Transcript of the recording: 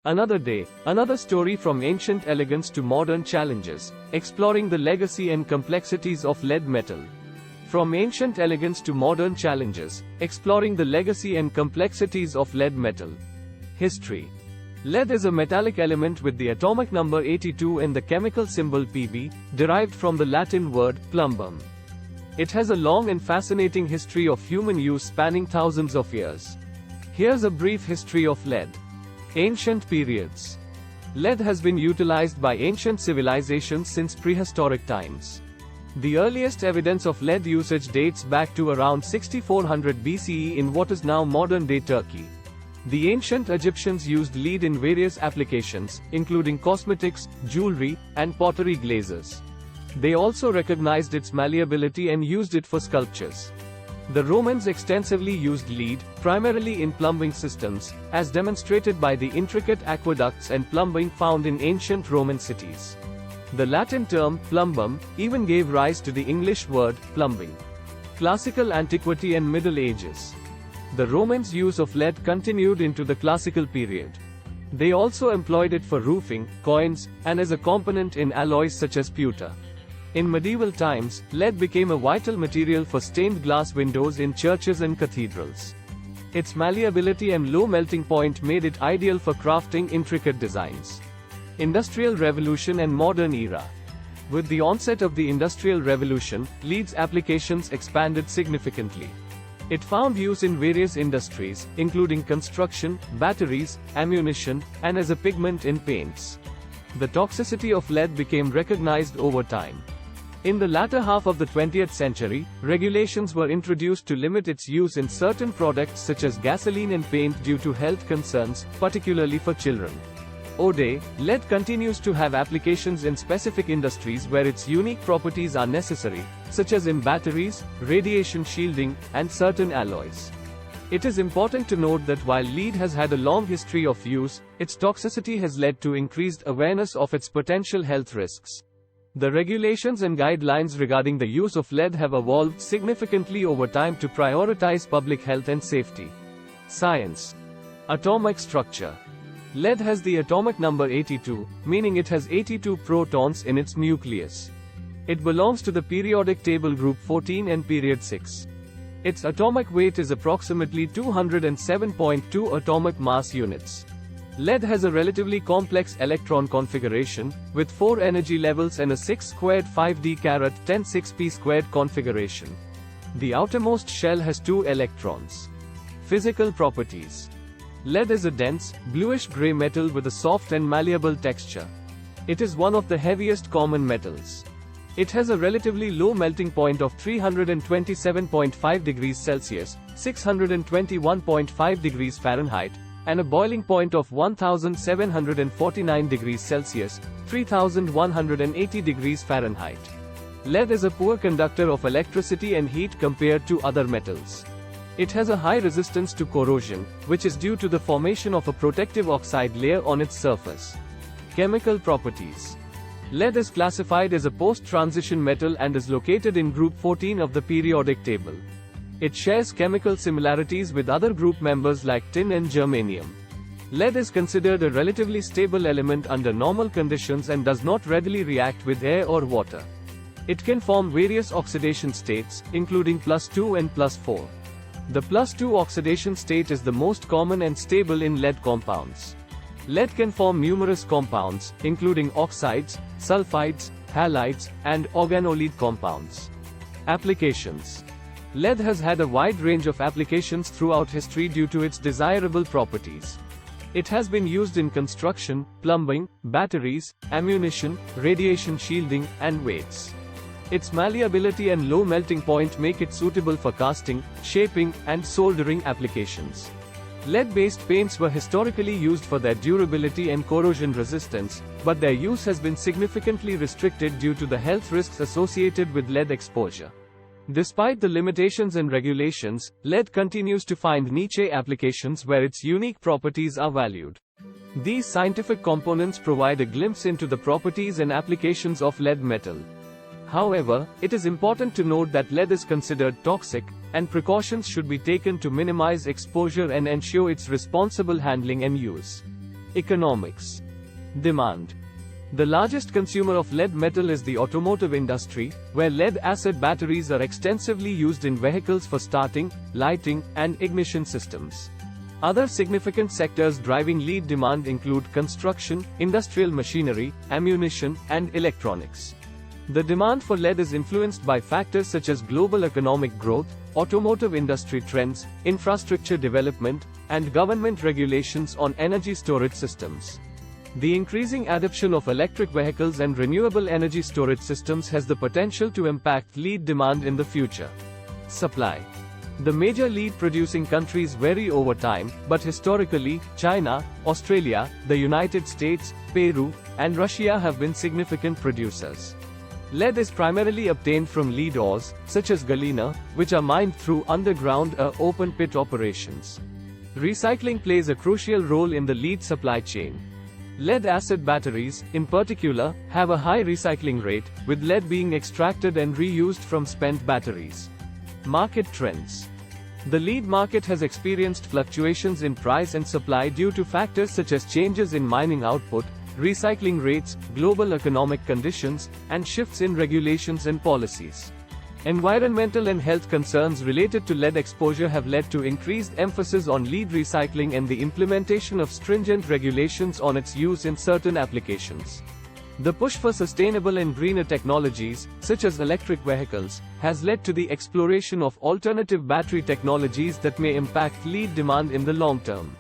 Another day, another story from ancient elegance to modern challenges, exploring the legacy and complexities of lead metal. From ancient elegance to modern challenges, exploring the legacy and complexities of lead metal. History. Lead is a metallic element with the atomic number 82 and the chemical symbol Pb, derived from the Latin word plumbum. It has a long and fascinating history of human use spanning thousands of years. Here's a brief history of lead. Ancient periods. Lead has been utilized by ancient civilizations since prehistoric times. The earliest evidence of lead usage dates back to around 6400 BCE in what is now modern-day Turkey. The ancient Egyptians used lead in various applications, including cosmetics, jewelry, and pottery glazes. They also recognized its malleability and used it for sculptures. The Romans extensively used lead, primarily in plumbing systems, as demonstrated by the intricate aqueducts and plumbing found in ancient Roman cities. The Latin term, plumbum, even gave rise to the English word, plumbing. Classical antiquity and Middle Ages. The Romans' use of lead continued into the classical period. They also employed it for roofing, coins, and as a component in alloys such as pewter. In medieval times, lead became a vital material for stained glass windows in churches and cathedrals. Its malleability and low melting point made it ideal for crafting intricate designs. Industrial Revolution and Modern Era. With the onset of the Industrial Revolution, lead's applications expanded significantly. It found use in various industries, including construction, batteries, ammunition, and as a pigment in paints. The toxicity of lead became recognized over time. In the latter half of the 20th century, regulations were introduced to limit its use in certain products such as gasoline and paint due to health concerns, particularly for children. Today, lead continues to have applications in specific industries where its unique properties are necessary, such as in batteries, radiation shielding, and certain alloys. It is important to note that while lead has had a long history of use, its toxicity has led to increased awareness of its potential health risks. The regulations and guidelines regarding the use of lead have evolved significantly over time to prioritize public health and safety. Science. Atomic structure. Lead has the atomic number 82, meaning it has 82 protons in its nucleus. It belongs to the periodic table group 14 and period 6. Its atomic weight is approximately 207.2 atomic mass units. Lead has a relatively complex electron configuration, with 4 energy levels and a 6 squared 5d carat 10 6p squared configuration. The outermost shell has 2 electrons. Physical properties. Lead is a dense, bluish-gray metal with a soft and malleable texture. It is one of the heaviest common metals. It has a relatively low melting point of 327.5 degrees Celsius, 621.5 degrees Fahrenheit, and a boiling point of 1749 degrees Celsius, 3180 degrees Fahrenheit. Lead is a poor conductor of electricity and heat compared to other metals. It has a high resistance to corrosion, which is due to the formation of a protective oxide layer on its surface. Chemical properties. Lead is classified as a post-transition metal and is located in group 14 of the periodic table. It shares chemical similarities with other group members like tin and germanium. Lead is considered a relatively stable element under normal conditions and does not readily react with air or water. It can form various oxidation states, including +2 and +4. The +2 oxidation state is the most common and stable in lead compounds. Lead can form numerous compounds, including oxides, sulfides, halides, and organolead compounds. Applications. Lead has had a wide range of applications throughout history due to its desirable properties. It has been used in construction, plumbing, batteries, ammunition, radiation shielding, and weights. Its malleability and low melting point make it suitable for casting, shaping, and soldering applications. Lead-based paints were historically used for their durability and corrosion resistance, but their use has been significantly restricted due to the health risks associated with lead exposure. Despite the limitations and regulations, lead continues to find niche applications where its unique properties are valued. These scientific components provide a glimpse into the properties and applications of lead metal. However, it is important to note that lead is considered toxic, and precautions should be taken to minimize exposure and ensure its responsible handling and use. Economics. Demand. The largest consumer of lead metal is the automotive industry, where lead-acid batteries are extensively used in vehicles for starting, lighting, and ignition systems. Other significant sectors driving lead demand include construction, industrial machinery, ammunition, and electronics. The demand for lead is influenced by factors such as global economic growth, automotive industry trends, infrastructure development, and government regulations on energy storage systems. The increasing adoption of electric vehicles and renewable energy storage systems has the potential to impact lead demand in the future. Supply. The major lead-producing countries vary over time, but historically, China, Australia, the United States, Peru, and Russia have been significant producers. Lead is primarily obtained from lead ores, such as galena, which are mined through underground or open-pit operations. Recycling plays a crucial role in the lead supply chain. Lead-acid batteries, in particular, have a high recycling rate, with lead being extracted and reused from spent batteries. Market trends. The lead market has experienced fluctuations in price and supply due to factors such as changes in mining output, recycling rates, global economic conditions, and shifts in regulations and policies. Environmental and health concerns related to lead exposure have led to increased emphasis on lead recycling and the implementation of stringent regulations on its use in certain applications. The push for sustainable and greener technologies, such as electric vehicles, has led to the exploration of alternative battery technologies that may impact lead demand in the long term.